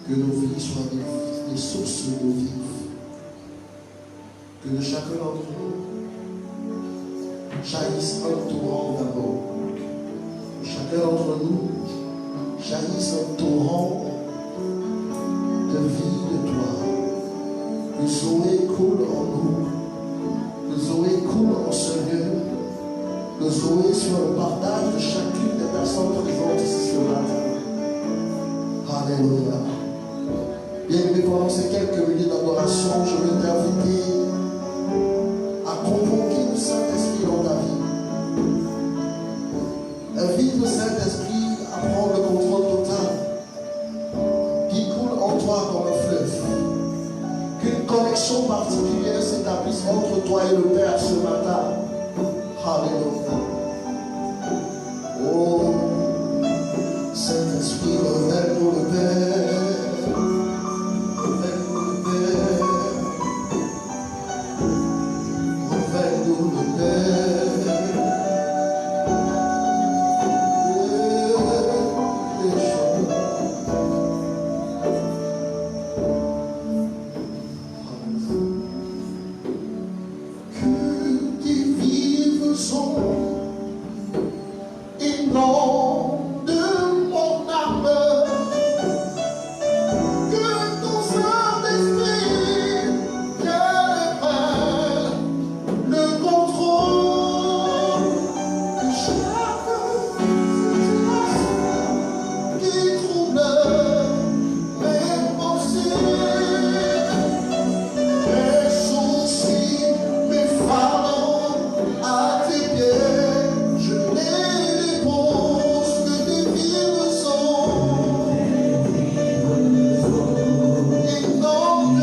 Que nos vies soient des sources d'eau vive. Que de chacun d'entre nous jaillisse un torrent d'amour. Que chacun d'entre nous jaillisse un torrent de vie de toi. Que Zoé coule en nous. Que Zoé coule en ce lieu. Que Zoé soit le partage de chacune des personnes présentes ici ce matin. Alléluia. Bien-aimés, pendant ces quelques minutes d'adoration, je veux t'inviter à convoquer le Saint-Esprit dans ta vie. Invite le Saint-Esprit à prendre le contrôle total, qui coule en toi comme un fleuve. Qu'une connexion particulière s'établisse entre toi et le Père ce matin. Alléluia. Oh, Saint-Esprit, révèle-nous le Père. Révèle-nous le Père. Révèle-nous le Père. Que tes vives sont inonde mon âme, que ton Saint-Esprit prenne le contrôle de chaque situation qui trouble mes pensées, mes soucis, mes fardeaux à tes pieds. Je les dépose, que tes vives sont inonde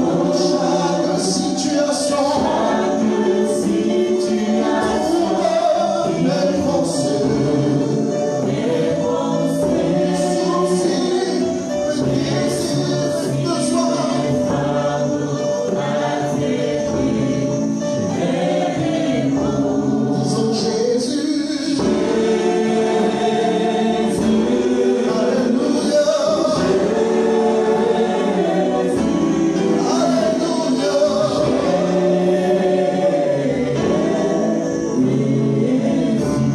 ton chaque situation trouble mes pensées. Disons Jésus, Alléluia, Alléluia.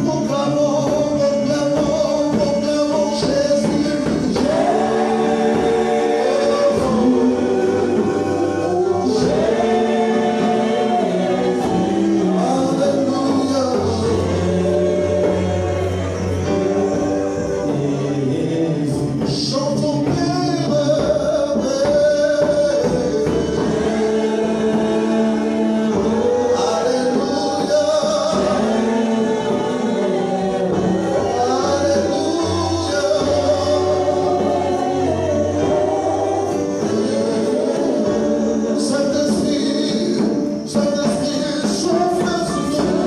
Proclamons, proclamons, proclamons Jésus. Alléluia. Chantons Père. Alléluia. Saint-Esprit, Saint-Esprit, souffle sur nous.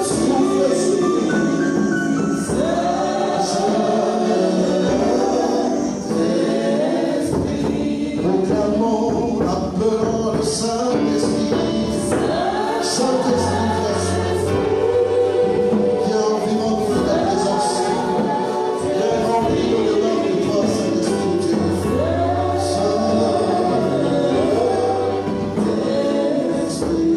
Souffle sur nous. Proclamons, appelons le Saint-Esprit. Saint-Esprit, viens en vivant de ta présence. Viens remplir le dedans de toi, Saint-Esprit de Dieu. Saint-Esprit.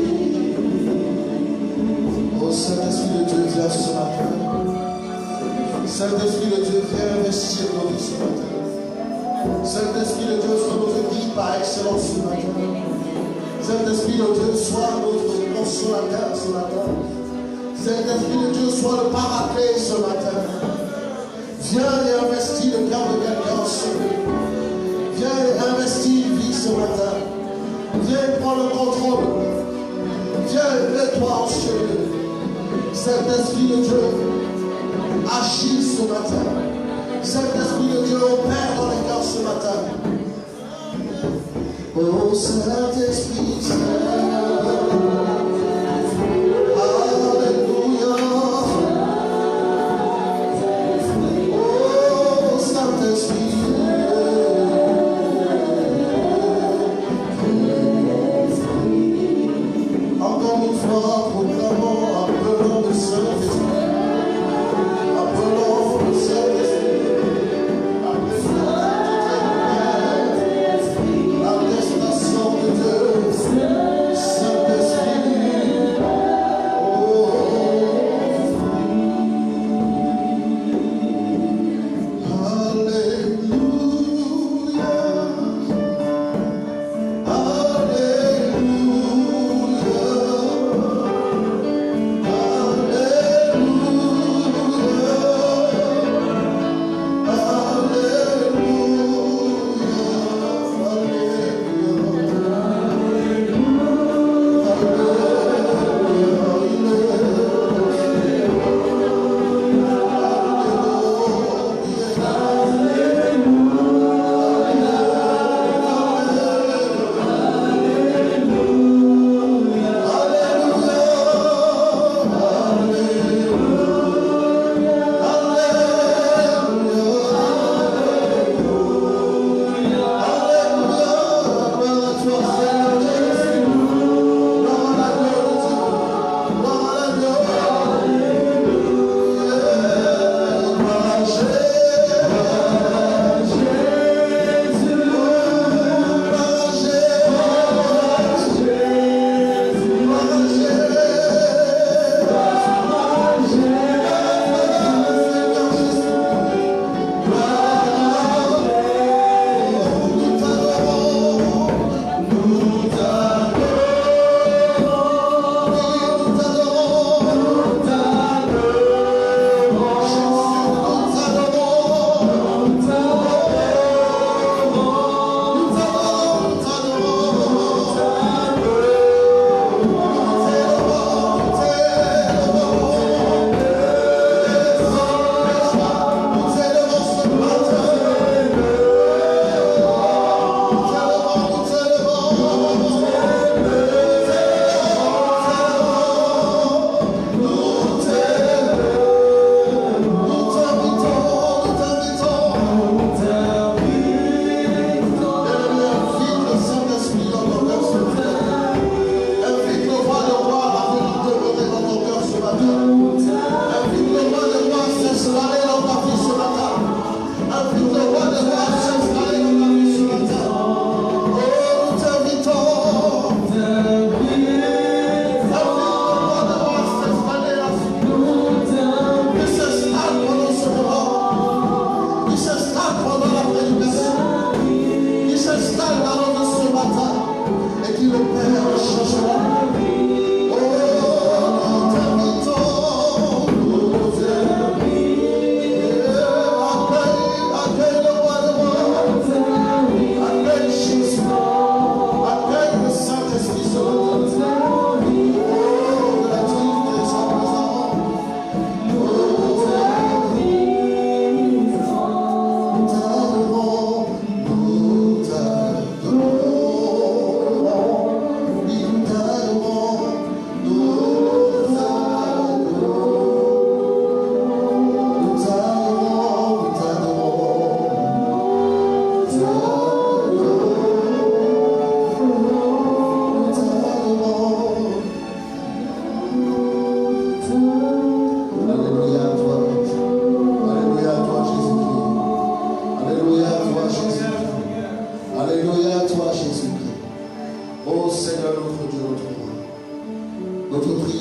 Oh Saint-Esprit de Dieu, viens ce matin. Saint-Esprit de Dieu, viens investir nos vies ce matin. Saint-Esprit de Dieu, sois notre guide par excellence ce matin. Saint-Esprit de Dieu, sois notre consolateur ce matin. Saint-Esprit de Dieu, sois le paraclet ce matin. Viens et investis le cœur de quelqu'un ce matin. Viens et investis une vie ce matin. Viens et prends le contrôle. Viens et mets-toi en chemin. Saint-Esprit de Dieu, agis ce matin. Saint-Esprit de Dieu, opère dans les cœurs ce matin. Oh Saint-Esprit, Alléluia. Oh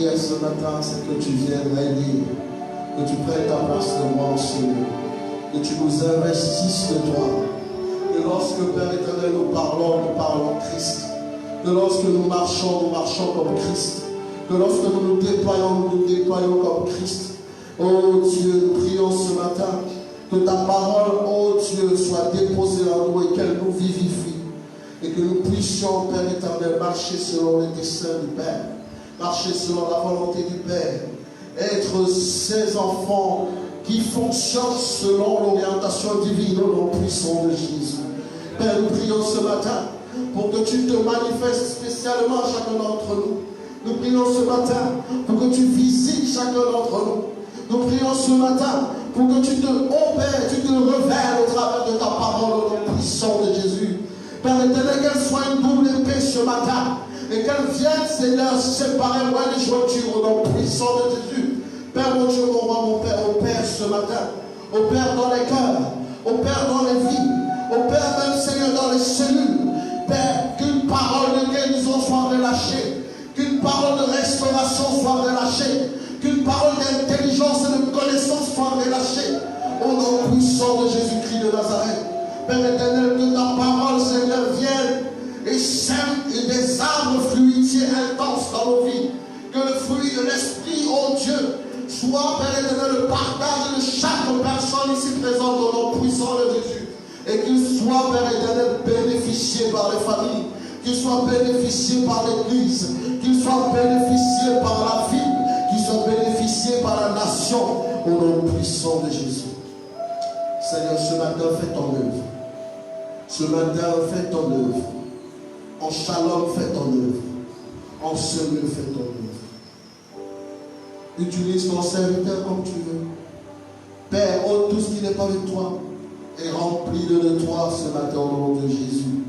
prière ce matin, c'est que tu viennes régner, que tu prennes ta place de moi, Seigneur, que tu nous investisses de toi, que lorsque, Père éternel, nous parlons Christ, que lorsque nous marchons comme Christ, que lorsque nous nous déployons comme Christ. Oh Dieu, nous prions ce matin que ta parole, oh Dieu, soit déposée en nous et qu'elle nous vivifie. Et que nous puissions, Père éternel, marcher selon les desseins du Père, marcher selon la volonté du Père, être ces enfants qui fonctionnent selon l'orientation divine au nom puissant de Jésus. Père, nous prions ce matin pour que tu te manifestes spécialement à chacun d'entre nous. Nous prions ce matin pour que tu visites chacun d'entre nous. Nous prions ce matin pour que tu te opères, tu te révèles au travers de ta parole au nom puissant de Jésus. Père éternel, qu'elle soit une double épée ce matin et qu'elle vienne, Seigneur, séparer moi les jointures au nom puissant de Jésus. Père, mon Dieu, mon roi, mon Père, opère ce matin. Opère dans les cœurs, opère dans les vies, opère même, Seigneur, dans les cellules. Père, qu'une parole de guérison soit relâchée, qu'une parole de restauration soit relâchée, qu'une parole d'intelligence et de connaissance soit relâchée au nom puissant de Jésus-Christ de Nazareth. Père éternel, que ta parole, Seigneur, vienne et sème des arbres fruitiers intenses dans nos vies. Que le fruit de l'Esprit, oh Dieu, soit, Père éternel, le partage de chaque personne ici présente au nom puissant de Jésus. Et qu'il soit, Père éternel, bénéficié par les familles, qu'il soit bénéficié par l'Église, qu'il soit bénéficié par la ville, qu'il soit bénéficié par la nation, au nom puissant de Jésus. Seigneur, ce matin, fais ton œuvre. Ce matin, fais ton œuvre. En Shalom, fais ton œuvre. En Semé, fais ton œuvre. Utilise ton serviteur comme tu veux. Père, ôte tout ce qui n'est pas de toi et remplis-le de toi ce matin au nom de Jésus.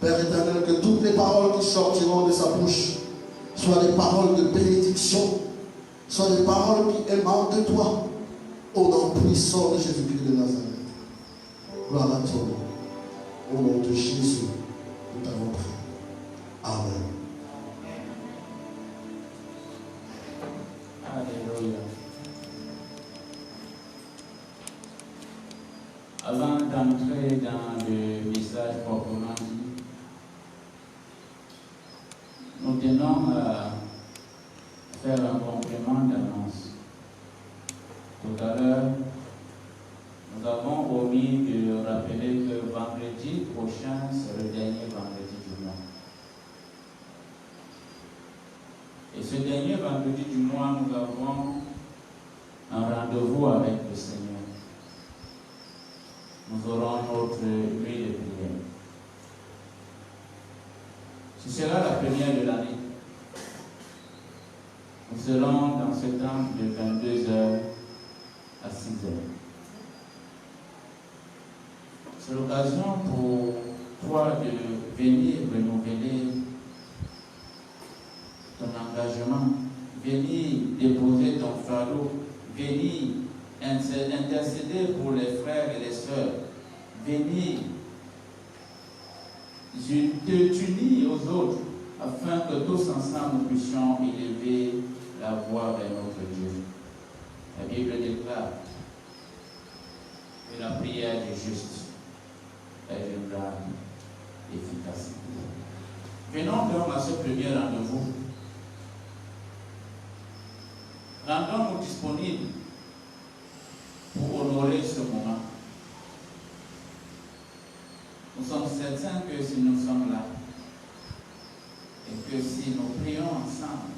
Père éternel, que toutes les paroles qui sortiront de sa bouche soient des paroles de bénédiction, soient des paroles qui émanent de toi, au nom puissant de Jésus-Christ de Nazareth. Gloire à ton nom. Au nom de Jésus, nous t'avons prié. Amen. Alléluia. Avant d'entrer dans le message proprement dit, nous tenons à faire un complément d'annonce. Tout à l'heure, nous avons omis de rappeler que vendredi prochain, c'est le dernier vendredi du mois. Et ce dernier vendredi du mois, nous avons un rendez-vous avec le Seigneur. Nous aurons notre nuit de prière. Ce sera la première de l'année. Nous serons dans ce temps de 22h à 6h. C'est l'occasion pour toi de venir renouveler ton engagement, venir déposer ton fardeau, venir intercéder pour les frères et les sœurs, venir t'unir aux autres afin que tous ensemble nous puissions élever la voix vers notre Dieu. La Bible déclare que la prière du juste est d'une grande efficacité. Venons donc à ce premier rendez-vous. Rendons-nous disponibles pour honorer ce moment. Nous sommes certains que si nous sommes là et que si nous prions ensemble,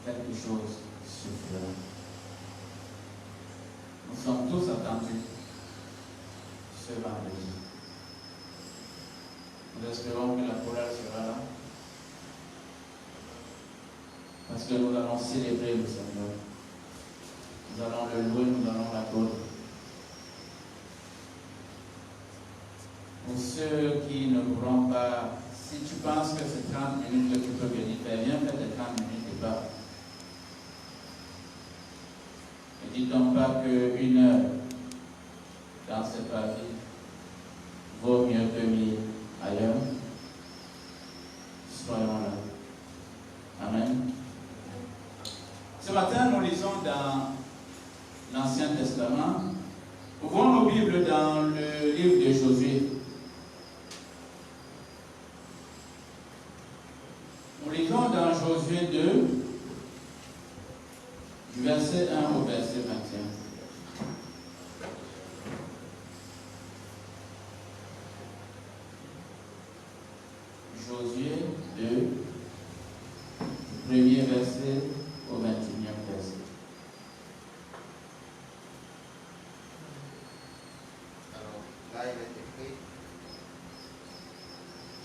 quelque chose se fera. Nous sommes tous attendus ce vendredi. Nous espérons que la chorale sera là parce que nous allons célébrer le Seigneur. Nous allons le louer, nous allons l'adorer. Pour ceux qui ne pourront pas, si tu penses que c'est 30 minutes que tu peux venir faire, viens faire tes 30 minutes et pas. Ne dis-donc pas qu'une heure dans cette vie vaut mieux que 1000 ailleurs. Soyons là. Amen. Bibles dans le livre de Josué. Nous lisons dans Josué 2, du verset 1 au verset 21. Josué 2, premier verset au 21e verset. Alors, là, il est écrit: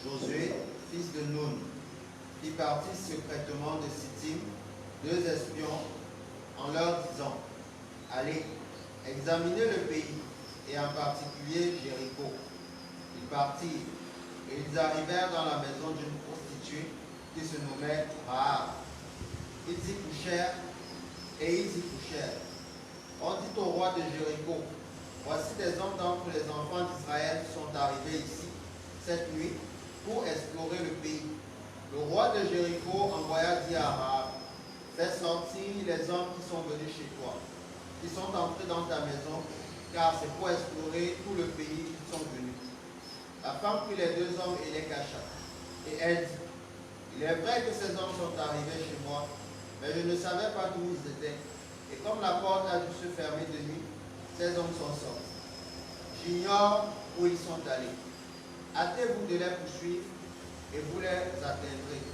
Josué, fils de Nun, fit partir secrètement de Sittim 2 espions en leur disant: Allez, examinez le pays, et en particulier Jéricho. Ils partirent, et ils arrivèrent dans la maison d'une prostituée qui se nommait Rahab. Ils y couchèrent, et ils y couchèrent. On dit au roi de Jéricho: Voici des hommes d'entre les enfants d'Israël sont arrivés ici cette nuit pour explorer le pays. Le roi de Jéricho envoya dire à Rahab: Fais sortir les hommes qui sont venus chez toi, qui sont entrés dans ta maison, car c'est pour explorer tout le pays qu'ils sont venus. La femme prit les 2 hommes et les cacha. Et elle dit: Il est vrai que ces hommes sont arrivés chez moi, mais je ne savais pas d'où ils étaient. Et comme la porte a dû se fermer de nuit, ces hommes sont sortis. J'ignore où ils sont allés. Hâtez-vous de les poursuivre, et vous les atteindrez.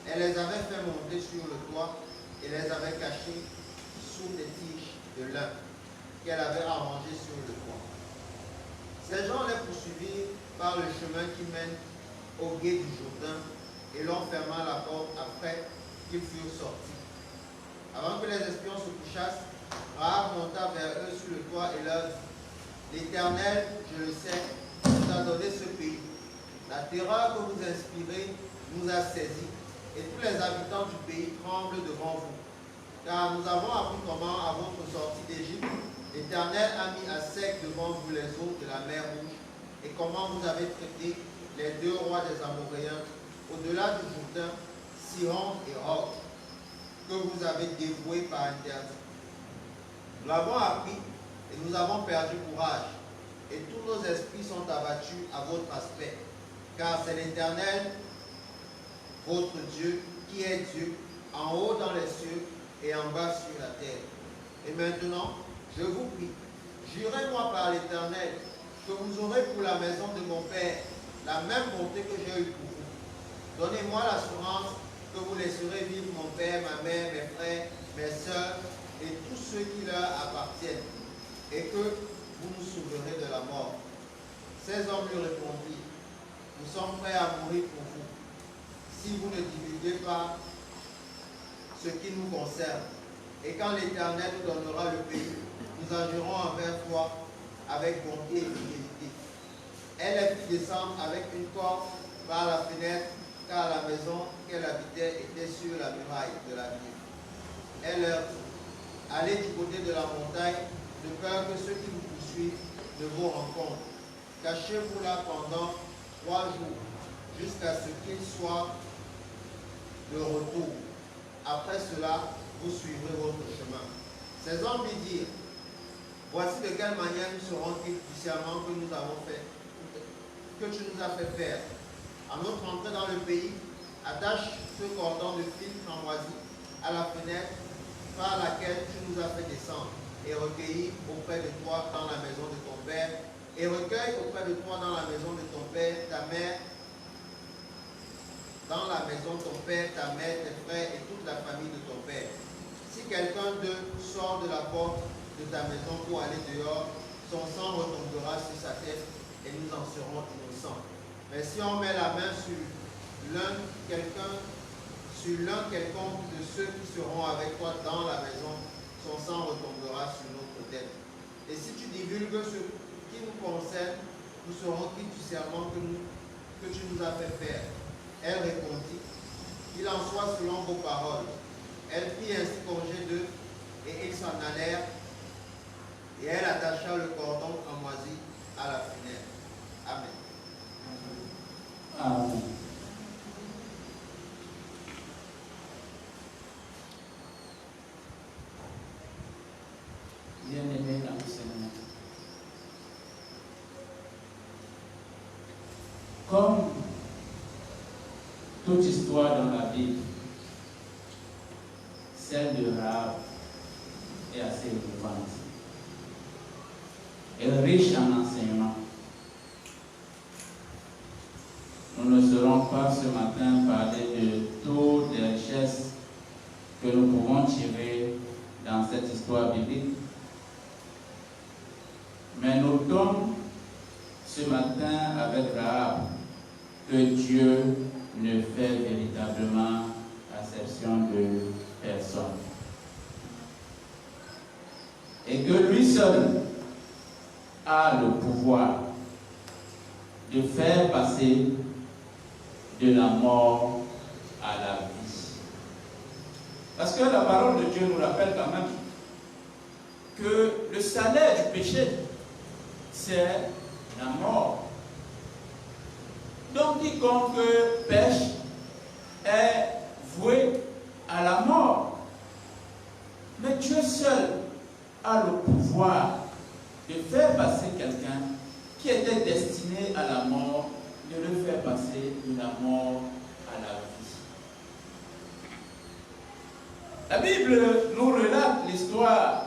Elle les avait fait monter sur le toit et les avait cachés sous des tiges de lin qu'elle avait arrangées sur le toit. Ces gens les poursuivirent par le chemin qui mène au gué du Jourdain et l'on ferma la porte après qu'ils furent sortis. Avant que les espions se couchassent, Rahab monta vers eux sur le toit et leur dit: L'Éternel, je le sais, nous a donné ce pays. La terreur que vous inspirez nous a saisis, et tous les habitants du pays tremblent devant vous. Car nous avons appris comment, à votre sortie d'Égypte, l'Éternel a mis à sec devant vous les eaux de la mer Rouge, et comment vous avez traité les 2 rois des Amoréens, au-delà du Jourdain, Sihon et Og, que vous avez dévoués par interdit. Nous l'avons appris, et nous avons perdu courage, et tous nos esprits sont abattus à votre aspect. Car c'est l'Éternel, votre Dieu, qui est Dieu, en haut dans les cieux et en bas sur la terre. Et maintenant, je vous prie, jurez-moi par l'Éternel, que vous aurez pour la maison de mon Père la même bonté que j'ai eue pour vous. Donnez-moi l'assurance que vous laisserez vivre mon père, ma mère, mes frères, mes sœurs et tous ceux qui leur appartiennent, et que vous nous sauverez de la mort. Ces hommes lui répondirent: Nous sommes prêts à mourir pour vous, si vous ne divulguez pas ce qui nous concerne. Et quand l'Éternel nous donnera le pays, nous agirons envers toi avec bonté et fidélité. Elle les fit descendre avec une corde par la fenêtre, car la maison qu'elle habitait était sur la muraille de la ville. Elle leur dit: Allez du côté de la montagne, de peur que ceux qui vous poursuivent ne vous rencontrent. Cachez-vous là pendant 3 jours, jusqu'à ce qu'ils soient de retour. Après cela, vous suivrez votre chemin. Ces hommes lui dirent: Voici de quelle manière nous serons quittes du serment que nous avons fait, que tu nous as fait faire. À notre entrée dans le pays, attache ce cordon de fil cramoisi à la fenêtre par laquelle tu nous as fait descendre, et recueillir auprès de toi dans la maison de ton père, et recueille auprès de toi dans la maison de ton père ta mère, dans la maison de ton père, ta mère, tes frères et toute la famille de ton père. Si quelqu'un d'eux sort de la porte de ta maison pour aller dehors, son sang retombera sur sa tête et nous en serons innocents. Mais si on met la main sur l'un quelconque de ceux qui seront avec toi dans la maison, son sang retombera sur notre tête. Et si tu divulgues ce qui nous concerne, nous serons quittes du serment que tu nous as fait faire. Elle répondit: Qu'il en soit selon vos paroles. Elle prit ainsi congé d'eux, et ils s'en allèrent, et elle attacha le cordon cramoisi à la fenêtre. Amen. Amen. Bien-aimés dans le Seigneur, Comme toute histoire dans la Bible, celle de Rahab est assez émouvante et riche en enseignements. Nous ne serons pas ce matin parler de toutes les richesses que nous pouvons tirer dans cette histoire biblique. Mais notons ce matin avec Rahab que Dieu ne fait véritablement acception de personne. Et que lui seul a le pouvoir de faire passer de la mort à la vie. Parce que la parole de Dieu nous rappelle quand même que le salaire du péché, c'est la mort. Donc quiconque pêche est voué à la mort. Mais Dieu seul a le pouvoir de faire passer quelqu'un qui était destiné à la mort, de le faire passer de la mort à la vie. La Bible nous relate l'histoire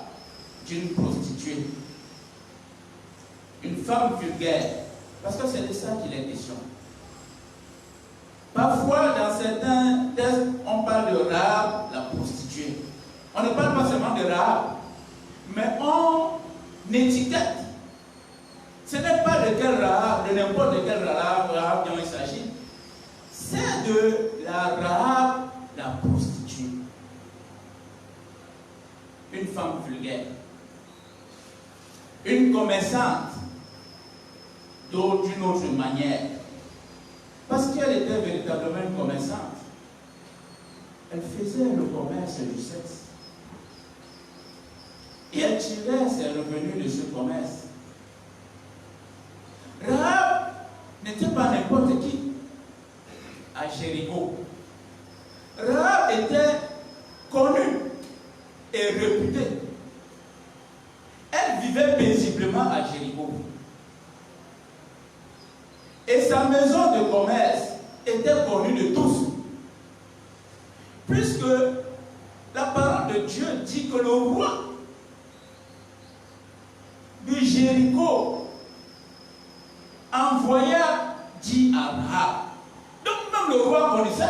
d'une prostituée, une femme vulgaire, parce que c'est de ça qu'il est question. Parfois, dans certains textes, on parle de Rahab, la prostituée. On ne parle pas seulement de Rahab, mais on étiquette. Ce n'est pas de quel Rahab, de n'importe quel Rahab dont il s'agit. C'est de la Rahab, la prostituée. Une femme vulgaire. Une commerçante d'une autre manière. Parce qu'elle était véritablement une commerçante. Elle faisait le commerce du sexe. Et elle tirait ses revenus de ce commerce. Rahab n'était pas n'importe qui à Jéricho. Rahab était connue et réputée. Elle vivait paisiblement à Jéricho. Et sa maison de commerce était connue de tous. Puisque la parole de Dieu dit que le roi de Jéricho envoya dit à Rahab. Donc même le roi connaissait.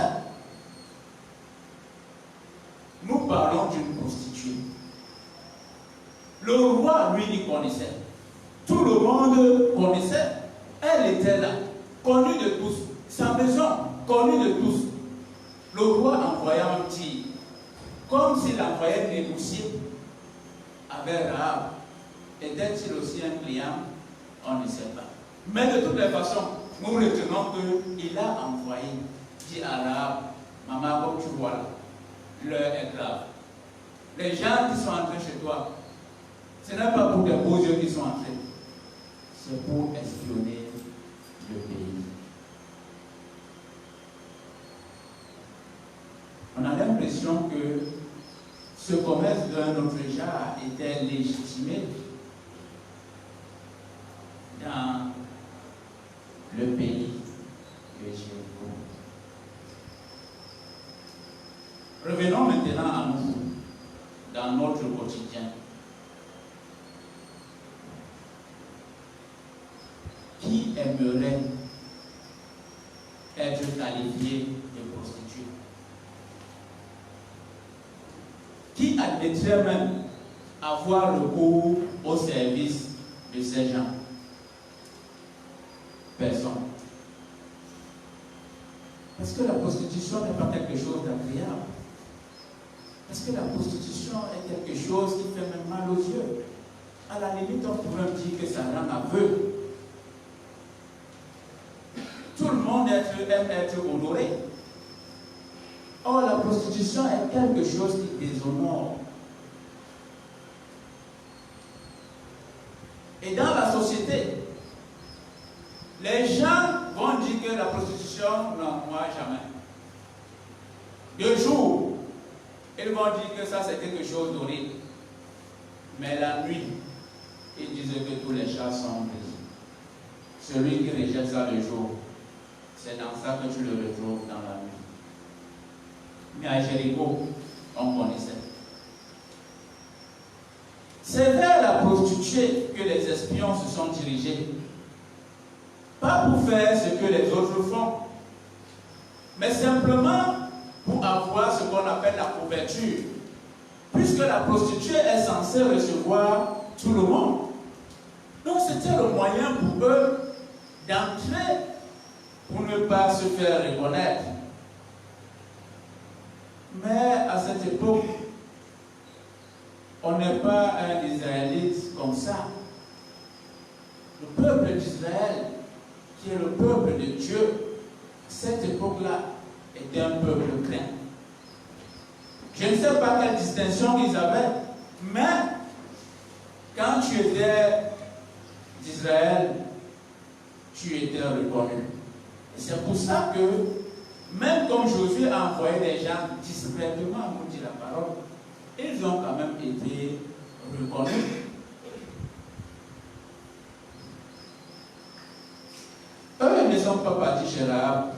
Nous parlons d'une prostituée. Le roi, lui, il connaissait. Tout le monde connaissait. Elle était là, connue de tous. Sa maison, connue de tous. Le roi envoya un dire, comme s'il envoyait négocier avec Rahab. Était-il aussi un client? On ne sait pas. Mais de toutes les façons, nous retenons qu'il a envoyé, dit à Rahab, maman, comme tu vois là, l'heure est grave. Les gens qui sont entrés chez toi, ce n'est pas pour des beaux yeux qui sont entrés, c'est pour espionner le pays. On a l'impression que ce commerce d'un autre genre était légitimé dans le pays de Jéricho. Revenons maintenant à nous, dans notre quotidien. Qui aimerait être qualifié de prostituée? Qui admettrait même avoir recours au service de ces gens? Personne. Parce que la prostitution n'est pas quelque chose d'agréable. Parce que la prostitution est quelque chose qui fait même mal aux yeux. À la limite, on pourrait dire que ça rend aveugle. Tout le monde aime être honoré. Or, la prostitution est quelque chose qui déshonore. Et dans la société, les gens vont dire que la prostitution, non, moi jamais. De jour, ils vont dire que ça c'est quelque chose d'horrible. Mais la nuit, ils disent que tous les chats sont brisés. Celui qui rejette ça le jour c'est dans ça que tu le retrouves dans la nuit. Mais à Jéricho, on connaissait. C'est vers la prostituée que les espions se sont dirigés. Pas pour faire ce que les autres font, mais simplement pour avoir ce qu'on appelle la couverture. Puisque la prostituée est censée recevoir tout le monde. Donc c'était le moyen pour eux d'entrer pour ne pas se faire reconnaître. Mais à cette époque, on n'est pas un Israélite comme ça. Le peuple d'Israël, qui est le peuple de Dieu, à cette époque-là, était un peuple craint. Je ne sais pas quelle distinction ils avaient, mais quand tu étais d'Israël, tu étais reconnu. Et c'est pour ça que, même comme Josué a envoyé des gens discrètement nous dire la parole, ils ont quand même été reconnus. Eux ne sont pas partis chez Rahab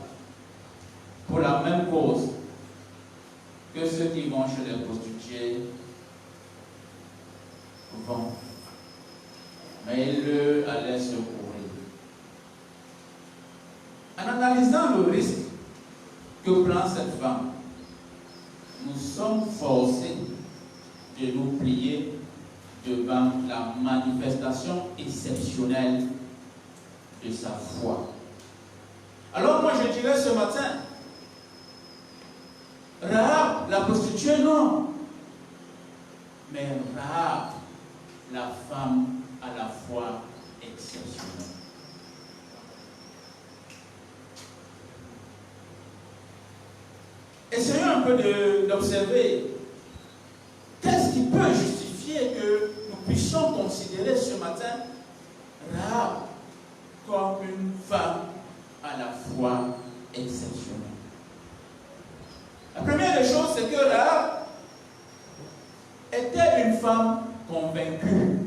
pour la même cause que ceux qui vont chez les prostituées vont. Mais ils allaient secourir. En analysant le risque que prend cette femme, nous sommes forcés de nous plier devant la manifestation exceptionnelle de sa foi. Alors moi je dirais ce matin, Rahab, la prostituée, non. Mais Rahab, la femme à la foi exceptionnelle. Essayons un peu d'observer qu'est-ce qui peut justifier que nous puissions considérer ce matin Rahab comme une femme à la foi exceptionnelle. La première des choses, c'est que Rahab était une femme convaincue.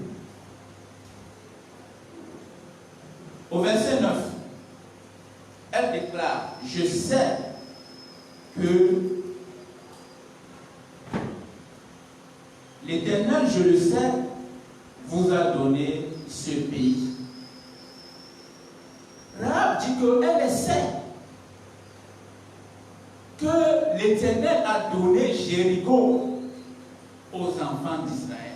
Au verset 9, elle déclare, je sais que l'Éternel, je le sais, vous a donné ce pays. Rahab dit qu'elle sait que l'Éternel a donné Jéricho aux enfants d'Israël.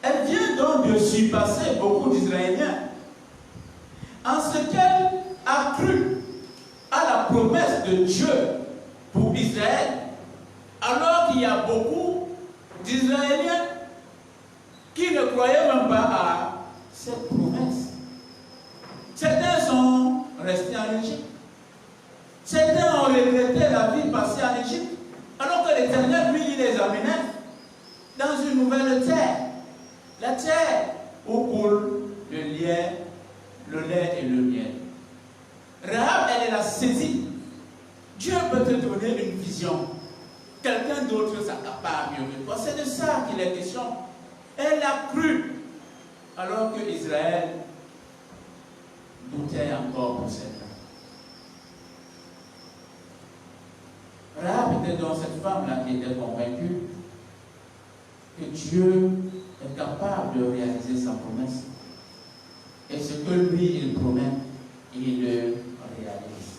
Elle vient donc de surpasser beaucoup d'Israéliens en ce qu'elle a cru à la promesse de Dieu pour Israël, alors qu'il y a beaucoup d'Israéliens qui ne croyaient même pas à cette promesse. Certains sont restés en Égypte. Certains ont regretté la vie passée en Égypte, alors que l'Éternel, lui, il les amenait dans une nouvelle terre. La terre où coule le lait et le miel. Rahab, elle est la saisie. Dieu peut te donner une vision. Quelqu'un d'autre s'accapare mieux que toi. C'est de ça qu'il est question. Elle a cru, alors que Israël doutait encore pour cette femme. Rahab était donc cette femme-là qui était convaincue que Dieu est capable de réaliser sa promesse. Et ce que lui, il promet, il le réalise.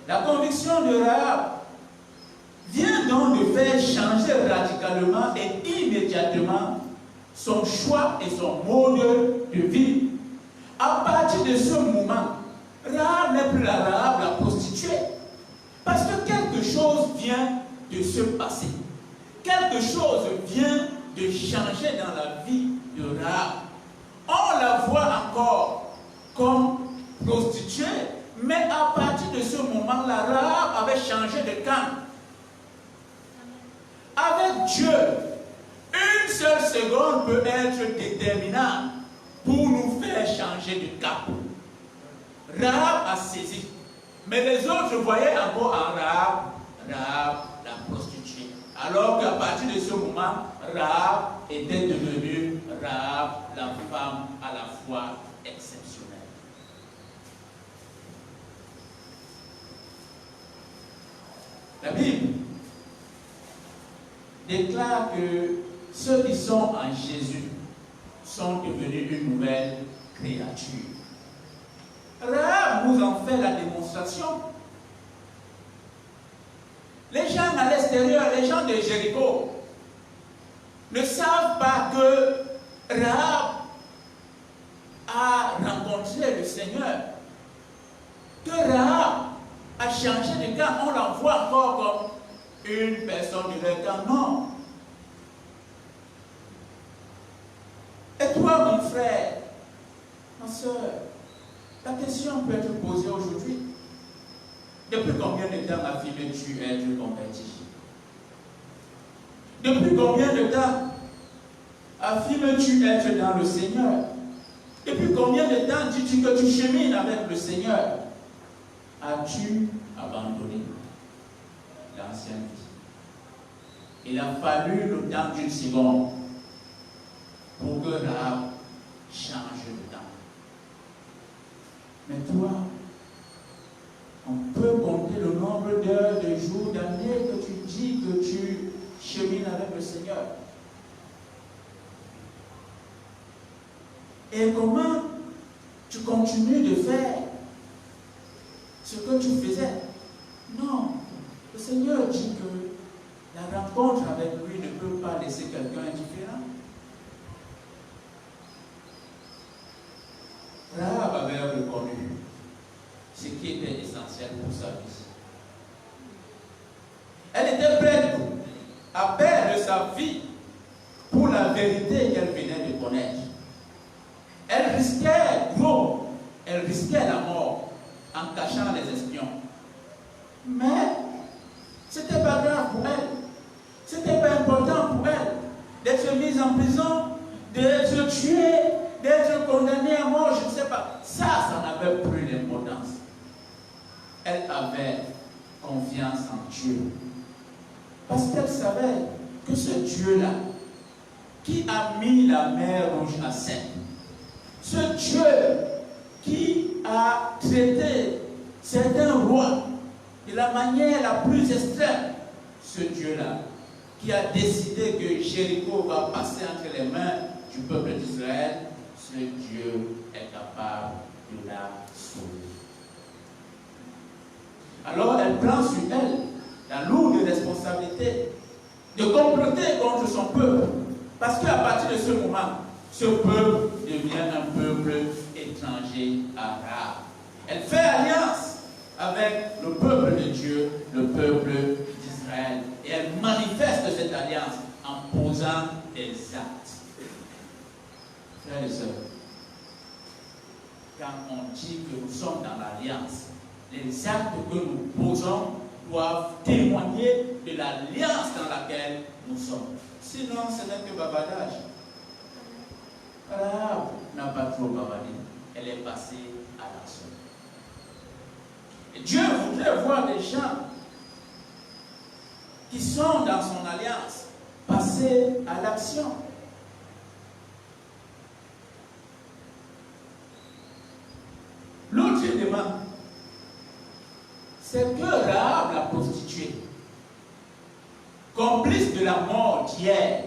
La conviction de Rahab vient donc de faire changer radicalement et immédiatement son choix et son mode de vie. À partir de ce moment, Rahab n'est plus la Rahab, la prostituée. Parce que quelque chose vient de se passer. Quelque chose vient de changer dans la vie de Rahab. On la voit encore comme prostituée, mais à partir de ce moment-là, Rahab avait changé de camp. Avec Dieu, une seule seconde peut être déterminante pour nous faire changer de cap. Rahab a saisi, mais les autres voyaient encore en Rahab la prostituée. Alors qu'à partir de ce moment, Rahab était devenue Rahab, la femme à la foi exceptionnelle. La Bible déclare que ceux qui sont en Jésus sont devenus une nouvelle créature. Rahab nous en fait la démonstration. Les gens à l'extérieur, les gens de Jéricho, ne savent pas que Rahab a rencontré le Seigneur, que Rahab a changé de camp. On la voit encore comme une personne de leur camp. Non. Et toi, mon frère, ma soeur, la question peut être posée aujourd'hui. Depuis combien de temps affirmes-tu être converti? Depuis combien de temps affirmes-tu être dans le Seigneur? Depuis combien de temps dis-tu que tu chemines avec le Seigneur? As-tu abandonné l'ancienne vie? Il a fallu le temps d'une seconde pour que Rahab change de temps. Mais toi, on peut compter le nombre d'heures, de jours, d'années que tu dis que tu chemines avec le Seigneur. Et comment tu continues de faire ce que tu faisais? Non, le Seigneur dit que la rencontre avec lui ne peut pas laisser quelqu'un indifférent. Rahab avait reconnu ce qui était essentiel pour sa vie. Elle était prête à perdre sa vie pour la vérité qu'elle venait de connaître. Elle risquait gros, elle risquait la mort en cachant les espions. Mais ce n'était pas grave pour elle. Ce n'était pas important pour elle d'être mise en prison, d'être tuée, d'être condamnée à mort, je ne sais pas. Ça n'avait plus d'importance. Elle avait confiance en Dieu. Parce qu'elle savait que ce Dieu-là, qui a mis la mer Rouge à sec, ce Dieu qui a traité certains rois de la manière la plus extrême, ce Dieu-là, qui a décidé que Jéricho va passer entre les mains du peuple d'Israël, ce Dieu est capable de la sauver. Alors elle prend sur elle la lourde responsabilité de comploter contre son peuple. Parce qu'à partir de ce moment, ce peuple devient un peuple étranger à Rahab. Elle fait alliance avec le peuple de Dieu, le peuple d'Israël. Et elle manifeste cette alliance en posant des actes. Frères et sœurs, quand on dit que nous sommes dans l'alliance, les actes que nous posons doivent témoigner de l'alliance dans laquelle nous sommes. Sinon, ce n'est que bavardage. Rahab n'a pas trop bavardé. Elle est passée à l'action. Et Dieu voudrait voir des gens qui sont dans son alliance passer à l'action. L'autre élément, c'est que Rahab, la prostituée, complice de la mort d'hier,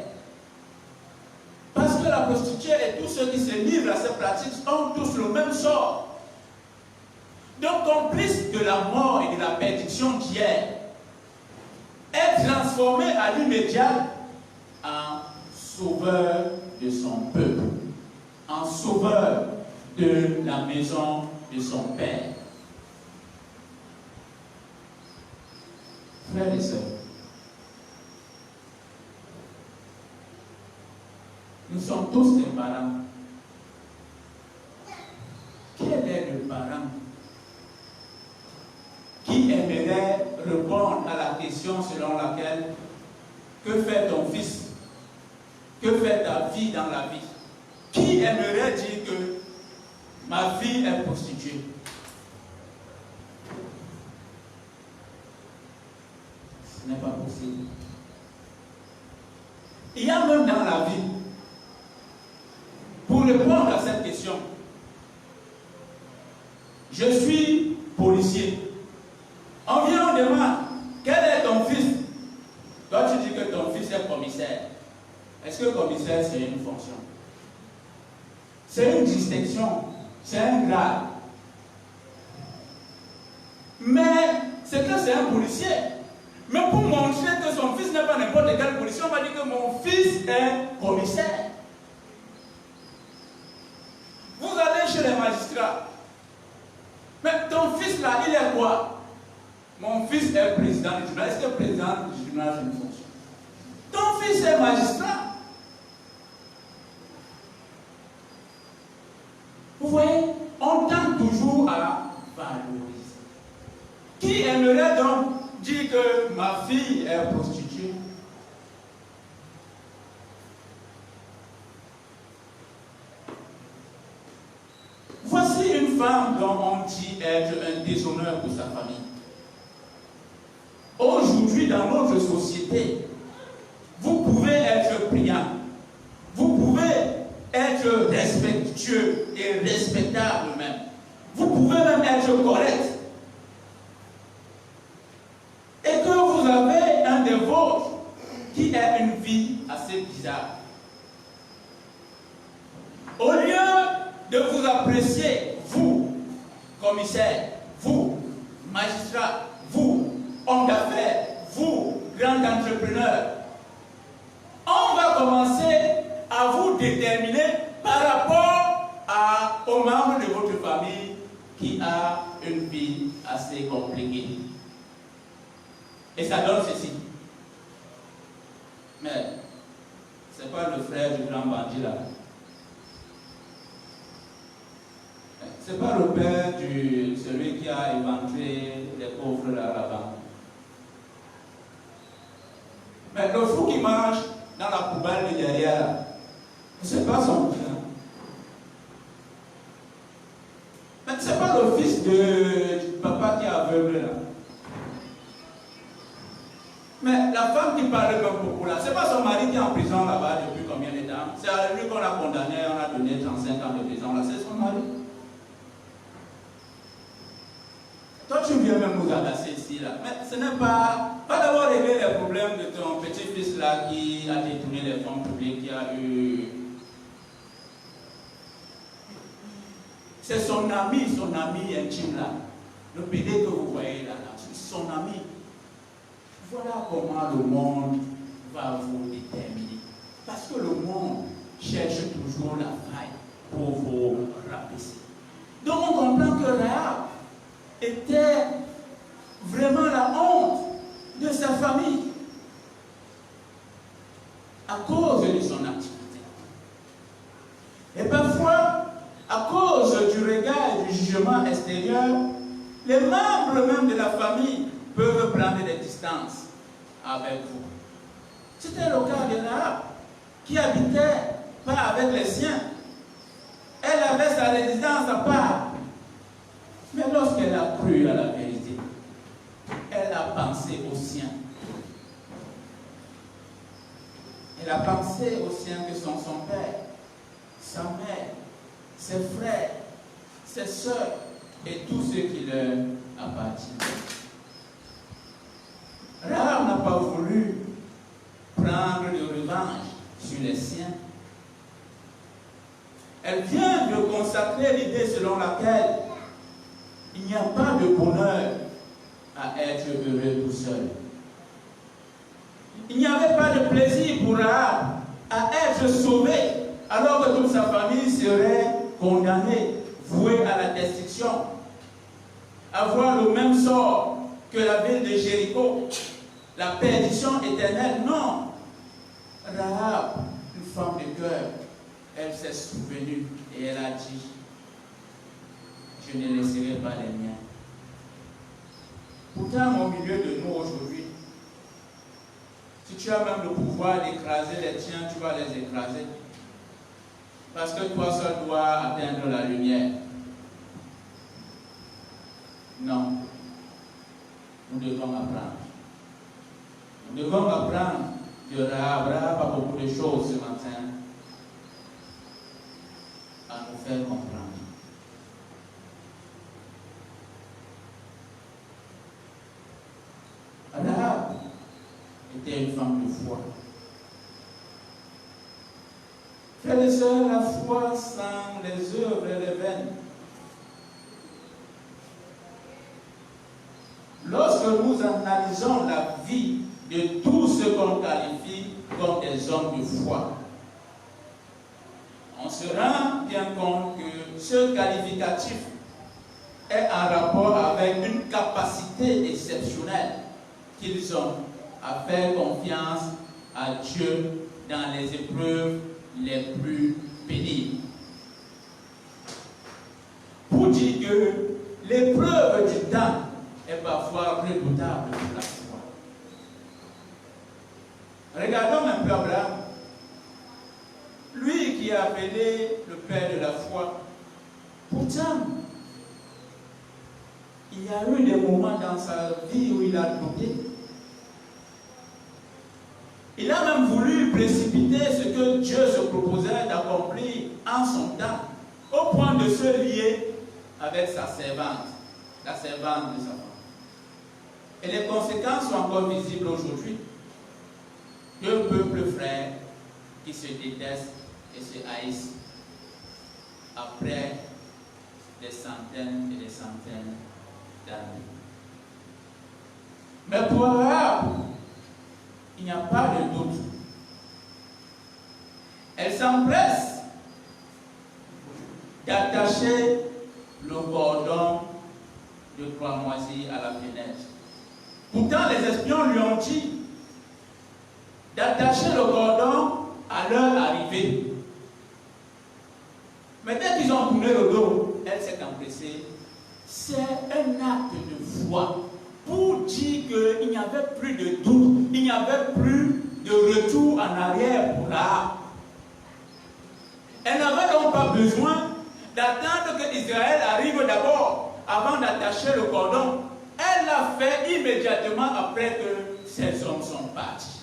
parce que la prostituée et tous ceux qui se livrent à ces pratiques ont tous le même sort. Donc, complice de la mort et de la perdition d'hier, est transformé à l'immédiat en sauveur de son peuple, en sauveur de la maison de son père. Frères et sœurs, nous sommes tous des parents. Quel est le parent qui aimerait répondre à la question selon laquelle que fait ton fils? Que fait ta fille dans la vie? Qui aimerait dire que ma fille est prostituée? Ce n'est pas possible. Il y a même dans la vie je suis policier. On vient, on demande, quel est ton fils? Toi, tu dis que ton fils est commissaire. Est-ce que commissaire, c'est une fonction? C'est une distinction, c'est un grade. Mais c'est que c'est un policier. Mais pour montrer que son fils n'est pas n'importe quel policier, on va dire que mon fils est commissaire. Vous allez chez les magistrats. Mais ton fils là, il est quoi? Mon fils est président du tribunal. Est-ce que président du tribunal, c'est une fonction? Ton fils est magistrat. Vous voyez, on tente toujours à valoriser. Qui aimerait donc dire que ma fille est prostituée? Voici une femme dont on dit être un déshonneur pour sa famille. Aujourd'hui, dans notre société, vous pouvez être brillant, vous pouvez être respectueux et respectable même. Vous pouvez même être correct. Et que vous avez un des vôtres qui a une vie assez bizarre. Au lieu de vous apprécier, vous, commissaire, vous, magistrat, vous, homme d'affaires, vous, grand entrepreneur, on va commencer à vous déterminer par rapport aux membres de votre famille qui a une vie assez compliquée. Et ça donne ceci. Mais c'est pas le frère du grand bandit là. C'est pas le père de celui qui a éventré les pauvres là-bas. Mais le fou qui marche dans la poubelle de derrière, c'est pas son frère. Mais c'est pas le fils du papa qui est aveugle là. Mais la femme qui parle comme beaucoup là, c'est pas son mari qui est en prison là-bas depuis combien de temps? C'est à lui qu'on a condamné, on a donné 35 ans de prison là, c'est son mari. Toi tu viens même nous agacer ici là. Mais ce n'est pas d'abord régler les problèmes de ton petit-fils là qui a détourné les fonds publics, qui a eu... C'est son ami intime là. Le PD que vous voyez là, c'est son ami. Voilà comment le monde va vous déterminer. Parce que le monde cherche toujours la faille pour vous rabaisser. Donc on comprend que Rahab était vraiment la honte de sa famille à cause de son activité. Et parfois, à cause du regard et du jugement extérieur, les membres même de la famille peuvent prendre des distances avec vous. C'était le cas de Rahab, qui habitait pas avec les siens. Elle avait sa résidence à part. Mais lorsqu'elle a cru à la vérité, elle a pensé aux siens. Elle a pensé aux siens que sont son père, sa mère, ses frères, ses soeurs et tout ce qui leur appartient. Rahab n'a pas voulu prendre de revanche sur les siens. Elle vient de consacrer l'idée selon laquelle il n'y a pas de bonheur à être heureux tout seul. Il n'y avait pas de plaisir pour Rahab à être sauvé alors que toute sa famille serait condamnée, vouée à la destruction, avoir le même sort que la ville de Jéricho, la perdition éternelle. Non. Rahab, une femme de cœur, elle s'est souvenue et elle a dit: je ne laisserai pas les miens. Pourtant, au milieu de nous aujourd'hui, si tu as même le pouvoir d'écraser les tiens, tu vas les écraser. Parce que toi seul dois atteindre la lumière. Non. Nous devons apprendre. Nous devons apprendre de Rahab. Rahab a beaucoup de choses ce matin à nous faire comprendre. était une femme de foi. Frères et sœurs, la foi sans les œuvres est vaine. Lorsque nous analysons la vie de tous ceux qu'on qualifie comme des hommes de foi, on se rend bien compte que ce qualificatif est en rapport avec une capacité exceptionnelle qu'ils ont à faire confiance à Dieu dans les épreuves les plus pénibles. Pour dire que l'épreuve du temps est parfois redoutable pour la foi. Regardons un peu Abraham. Lui qui est appelé le père de la foi. Pourtant, il y a eu des moments dans sa vie où il a douté. Il a même voulu précipiter ce que Dieu se proposait d'accomplir en son temps, au point de se lier avec sa servante, la servante de sa femme. Et les conséquences sont encore visibles aujourd'hui. Deux peuples frères qui se détestent et se haïssent après des centaines et des centaines d'années. Mais pour Rahab, il n'y a pas de doute. Elle s'empresse d'attacher le cordon de cramoisi à la fenêtre. Pourtant, les espions lui ont dit d'attacher le cordon à leur arrivée. Mais dès qu'ils ont tourné le dos, elle s'est empressée. C'est un acte de foi pour dire qu'il n'y avait plus de doute, il n'y avait plus de retour en arrière pour Rahab. Elle n'avait donc pas besoin d'attendre que Israël arrive d'abord avant d'attacher le cordon. Elle l'a fait immédiatement après que ces hommes sont partis.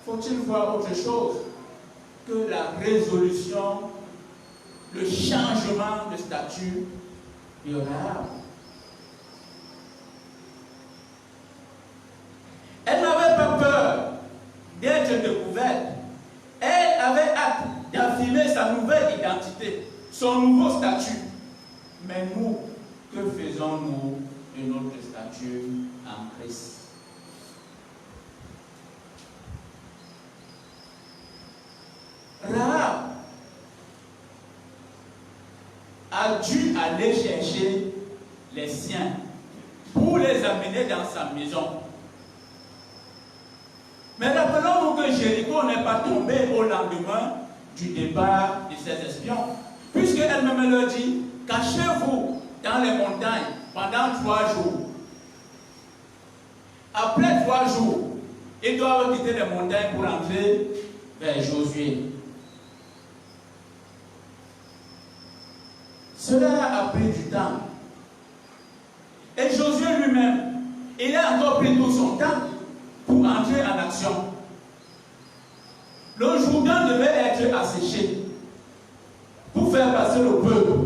Faut-il voir autre chose que la résolution, le changement de statut de Rahab? Elle n'avait pas peur d'être découverte. Elle avait hâte d'affirmer sa nouvelle identité, son nouveau statut. Mais nous, que faisons-nous de notre statut en Christ? Rahab a dû aller chercher les siens pour les amener dans sa maison. Mais rappelons-nous que Jéricho n'est pas tombé au lendemain du départ de ses espions, puisqu'elle-même leur dit: cachez-vous dans les montagnes pendant 3 jours. Après 3 jours, ils doivent quitter les montagnes pour entrer vers Josué. Cela a pris du temps. Et Josué lui-même, il a encore pris tout son temps pour entrer en action. Le Jourdain devait être asséché pour faire passer le peuple.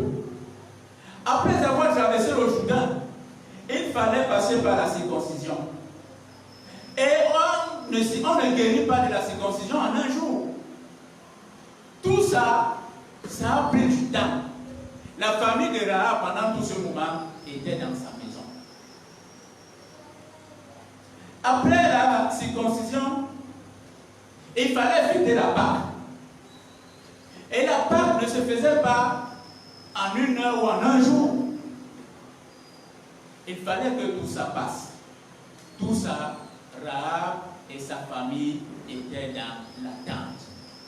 Après avoir traversé le Jourdain, il fallait passer par la circoncision. Et on ne guérit pas de la circoncision en un jour. Tout ça, ça a pris du temps. La famille de Rahab, pendant tout ce moment, était dans sa maison. Après la circoncision, il fallait fêter la Pâque. Et la Pâque ne se faisait pas en 1 heure ou en 1 jour. Il fallait que tout ça passe. Tout ça, Rahab et sa famille étaient dans l'attente.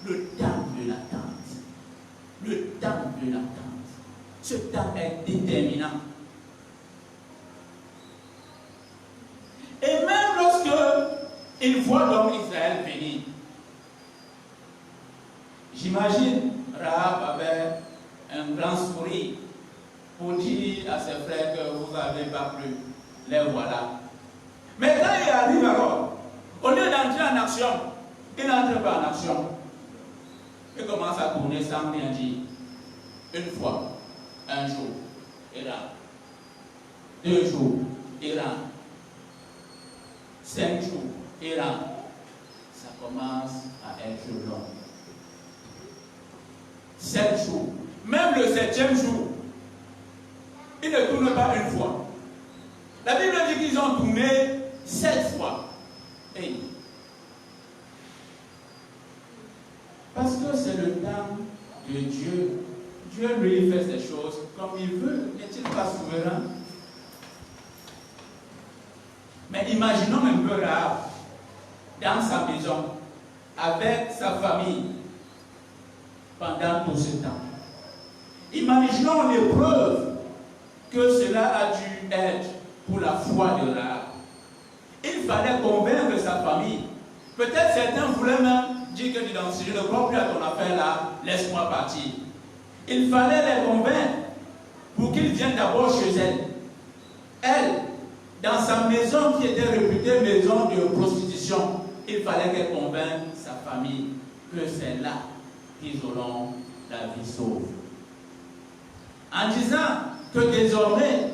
Le temps de l'attente. Le temps de l'attente. Ce temps est déterminant. Et même lorsque il voit l'homme Israël venir, j'imagine Rahab avait un grand sourire pour dire à ses frères que vous n'avez pas plu. Les voilà. Mais quand il arrive alors, au lieu d'entrer en action, il n'entre pas en action. Il commence à tourner sans rien dire. Une fois. 1 jour, il rentre. 2 jours, il rentre. 5 jours, et là, ça commence à être long. 7 jours. Même le 7e jour, ils ne tournent pas une fois. La Bible dit qu'ils ont tourné 7 fois. Et parce que c'est le temps de Dieu. Dieu lui fait ses choses comme il veut. N'est-il pas souverain? Mais imaginons un peu Rahab dans sa maison, avec sa famille, pendant tout ce temps. Imaginons l'épreuve que cela a dû être pour la foi de Rahab. Il fallait convaincre sa famille. Peut-être certains voulaient même dire que si je ne crois plus à ton affaire là, laisse-moi partir. Il fallait les convaincre pour qu'ils viennent d'abord chez elle. Elle, dans sa maison qui était réputée maison de prostitution, il fallait qu'elle convainque sa famille que c'est là qu'ils auront la vie sauve. En disant que désormais,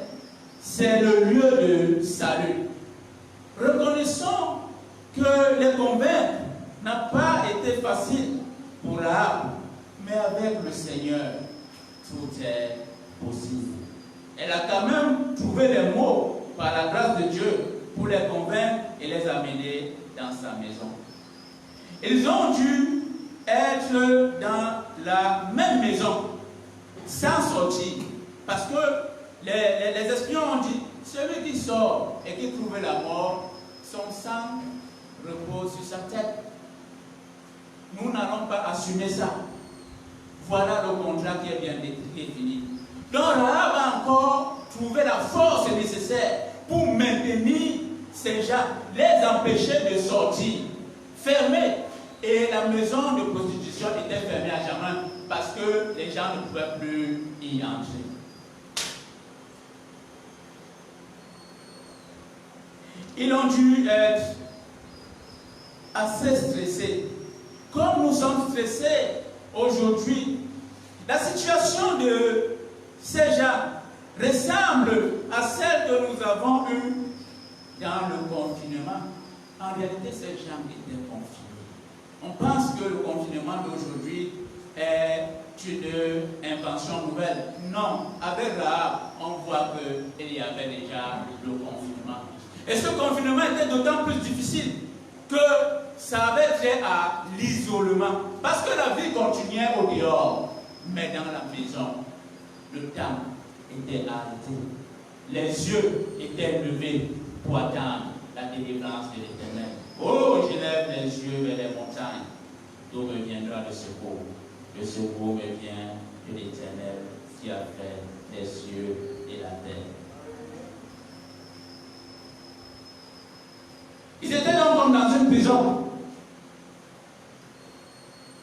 c'est le lieu de salut. Reconnaissons que les convaincre n'a pas été facile pour Rahab, mais avec le Seigneur, tout est possible. Elle a quand même trouvé les mots par la grâce de Dieu pour les convaincre et les amener dans sa maison. Ils ont dû être dans la même maison, sans sortir, parce que les espions ont dit, celui qui sort et qui trouve la mort, son sang repose sur sa tête. Nous n'allons pas assumer ça. Voilà le contrat qui est bien défini. Donc Rahab a encore trouvé la force nécessaire pour maintenir ces gens, les empêcher de sortir, fermés. Et la maison de prostitution était fermée à jamais parce que les gens ne pouvaient plus y entrer. Ils ont dû être assez stressés. Comme nous sommes stressés aujourd'hui, la situation de ces gens ressemble à celle que nous avons eue dans le confinement. En réalité, ces gens étaient confinés. On pense que le confinement d'aujourd'hui est une invention nouvelle. Non, avec Rahab, on voit qu'il y avait déjà le confinement. Et ce confinement était d'autant plus difficile que ça avait trait à l'isolement. Parce que la vie continuait au dehors, mais dans la maison, le temps était arrêté. Les yeux étaient levés pour attendre la délivrance de l'Éternel. Oh, je lève les yeux vers les montagnes, d'où me viendra le secours. Le secours me vient de l'Éternel qui a fait les cieux et la terre. Ils étaient donc comme dans une prison.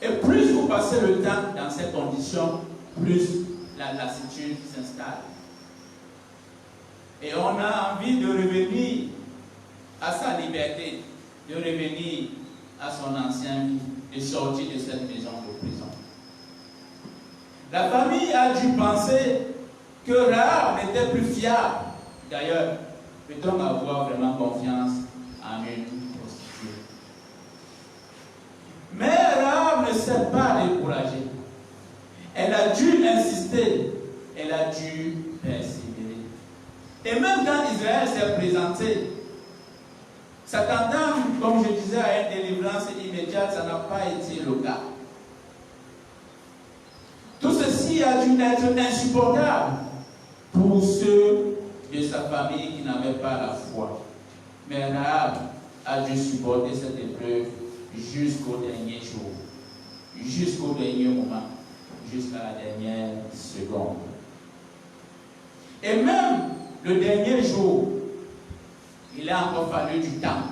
Et plus vous passez le temps dans ces conditions, plus la lassitude s'installe. Et on a envie de revenir à sa liberté, de revenir à son ancien vie, de sortir de cette maison de prison. La famille a dû penser que Rahab n'était plus fiable. D'ailleurs, peut-on avoir vraiment confiance en une prostituée? Mais Rahab ne s'est pas découragée. Elle a dû insister, elle a dû persévérer. Et même quand Israël s'est présenté, s'attendant, comme je disais, à une délivrance immédiate, ça n'a pas été le cas. Tout ceci a dû être insupportable pour ceux de sa famille qui n'avaient pas la foi. Mais Rahab a dû supporter cette épreuve jusqu'au dernier jour, jusqu'au dernier moment, jusqu'à la dernière seconde. Et même le dernier jour, il a encore fallu du temps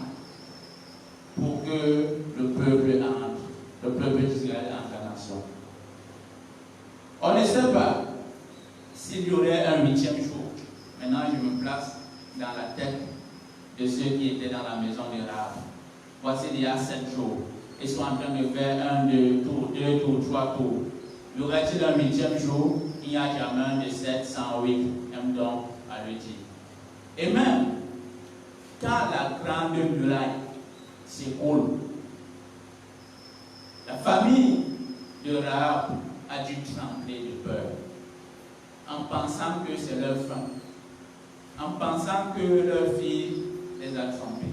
pour que le peuple d'Israël entre en nation. On ne sait pas s'il y aurait un 8e jour. Maintenant, je me place dans la tête de ceux qui étaient dans la maison de Rahab. Voici, il y a 7 jours. Ils sont en train de faire 1, 2 tours, 2 tours, 3 tours. Y aurait-il un 8e jour? Il n'y a jamais un de 7 sans 8. Aime donc à le dire. Et même, quand la grande muraille s'écroule, la famille de Rahab a dû trembler de peur, en pensant que c'est leur fin, en pensant que leur fille les a trompés.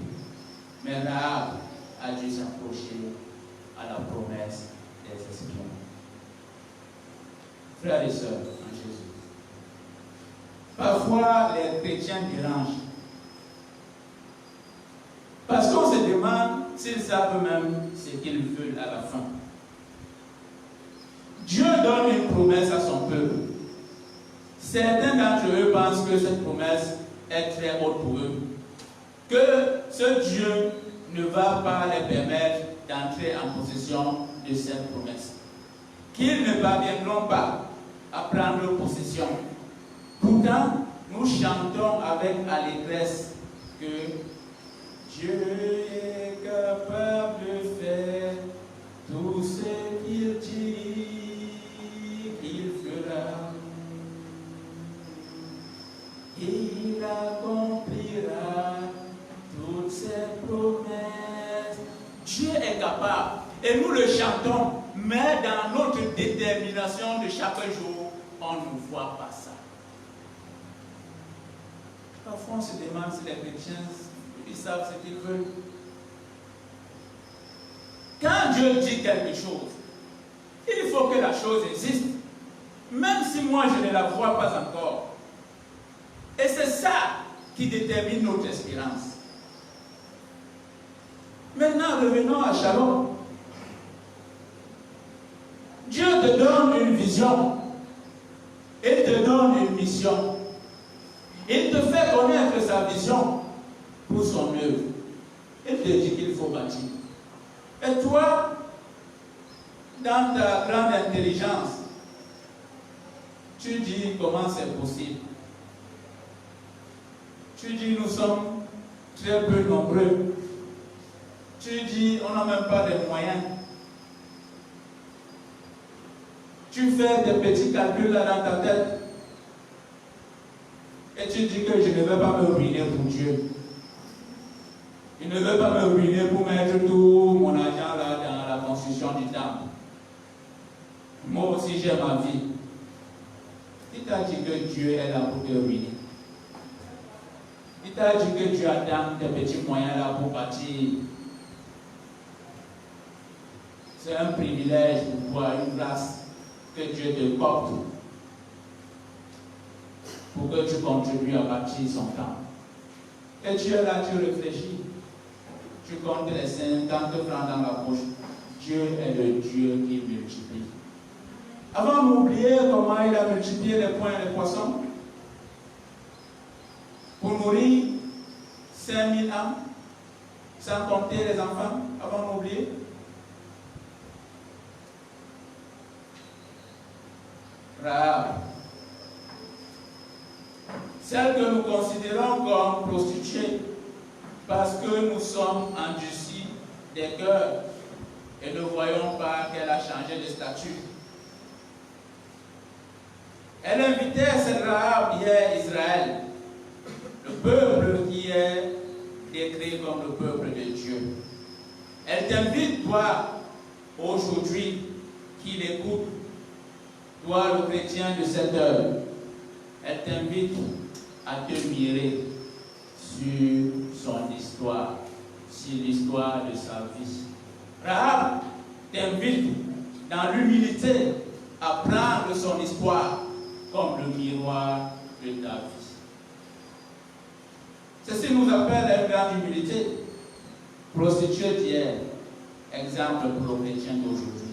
Mais Rahab a dû s'approcher à la promesse des espions. Frères et sœurs en Jésus, parfois les chrétiens dérangent, parce qu'on se demande s'ils savent eux-mêmes ce qu'ils veulent à la fin. Dieu donne une promesse à son peuple. Certains d'entre eux pensent que cette promesse est très haute pour eux, que ce Dieu ne va pas les permettre d'entrer en possession de cette promesse, qu'ils ne parviendront pas à prendre possession. Pourtant, nous chantons avec allégresse que Dieu est capable de faire tout ce qu'il dit qu'il fera. Il accomplira toutes ses promesses. Dieu est capable. Et nous le chantons. Mais dans notre détermination de chaque jour, on ne voit pas ça. Parfois on se demande si les chrétiens ils savent ce qu'ils veulent. Quand Dieu dit quelque chose, il faut que la chose existe. Même si moi je ne la vois pas encore. Et c'est ça qui détermine notre espérance. Maintenant, revenons à Shalom. Dieu te donne une vision. Il te donne une mission. Il te fait connaître sa vision pour son œuvre. Il te dit qu'il faut bâtir. Et toi, dans ta grande intelligence, tu dis comment c'est possible. Tu dis nous sommes très peu nombreux. Tu dis on n'a même pas de moyens. Tu fais des petits calculs là dans ta tête. Et tu dis que je ne vais pas me ruiner pour Dieu. Je ne veux pas me ruiner pour mettre tout mon argent là dans la construction du temple. Moi aussi j'ai ma vie. Il t'a dit que Dieu est là pour te ruiner. Il t'a dit que Dieu attend des petits moyens là pour bâtir. C'est un privilège pour toi, une grâce que Dieu te porte pour que tu contribues à bâtir son temple. Et tu es là, tu réfléchis. Tu comptes les 50 francs dans la poche. Dieu est le Dieu qui multiplie. Avant d'oublier comment il a multiplié les points et les poissons pour nourrir 5000 âmes, sans compter les enfants, avant d'oublier. Rahab, celle que nous considérons comme prostituée, parce que nous sommes endurcis des cœurs et ne voyons pas qu'elle a changé de statut. Elle invitait cette Rahab hier Israël, le peuple qui est décrit comme le peuple de Dieu. Elle t'invite, toi, aujourd'hui, qui l'écoute, toi, le chrétien de cette heure, elle t'invite à te mirer sur son histoire, sur l'histoire de sa vie. Rahab t'invite dans l'humilité à prendre son histoire comme le miroir de ta vie. Ceci nous appelle à une grande humilité. Prostituée d'hier, exemple pour le chrétien d'aujourd'hui.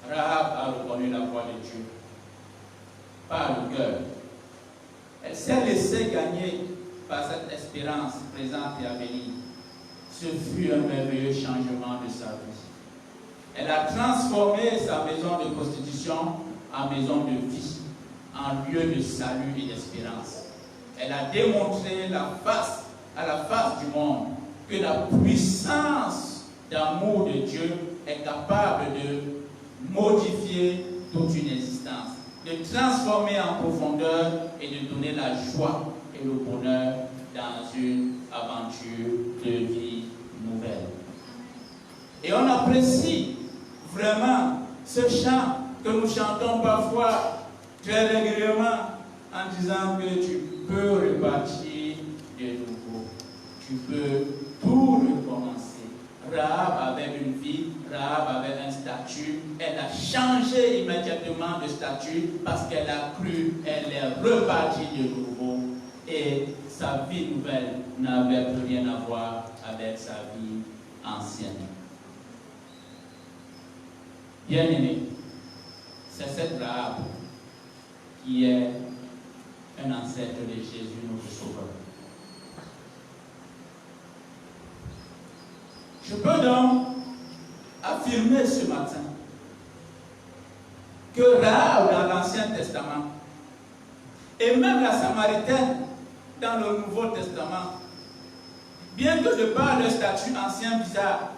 Rahab a reconnu la voix de Dieu par le cœur. Elle s'est laissée gagner par cette espérance présente et à venir. Ce fut un merveilleux changement de sa vie. Elle a transformé sa maison de prostitution en maison de vie, en lieu de salut et d'espérance. Elle a démontré à la face du monde que la puissance d'amour de Dieu est capable de modifier toute une existence, de transformer en profondeur et de donner la joie et le bonheur dans une aventure de vie nouvelle. Et on apprécie vraiment ce chant que nous chantons parfois très régulièrement en disant que tu peux repartir de nouveau. Tu peux tout recommencer. Rahab avait une vie, Rahab avait un statut. Elle a changé immédiatement de statut parce qu'elle a cru, elle est repartie de nouveau. Et sa vie nouvelle n'avait plus rien à voir avec sa vie ancienne. Bien-aimé, c'est cette Rahab qui est un ancêtre de Jésus, notre Sauveur. Je peux donc affirmer ce matin que Rahab dans l'Ancien Testament et même la Samaritaine dans le Nouveau Testament, bien que de par le statut ancien bizarre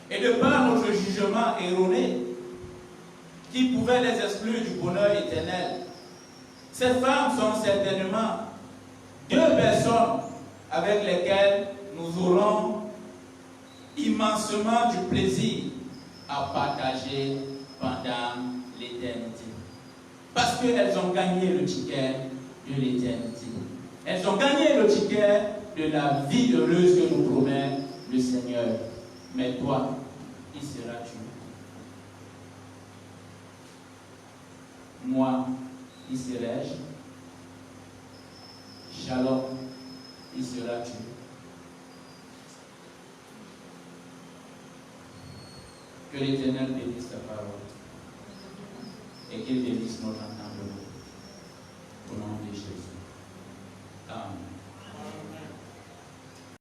et de par notre jugement erroné qui pouvait les exclure du bonheur éternel, ces femmes sont certainement deux personnes avec lesquelles nous aurons immensement du plaisir à partager pendant l'éternité. Parce qu'elles ont gagné le ticket de l'éternité. Elles ont gagné le ticket de la vie heureuse que nous promet le Seigneur. Mais toi, qui seras-tu? Moi, qui serai-je? Shalom, qui seras-tu? Que l'Éternel bénisse ta parole et qu'il bénisse notre entendement.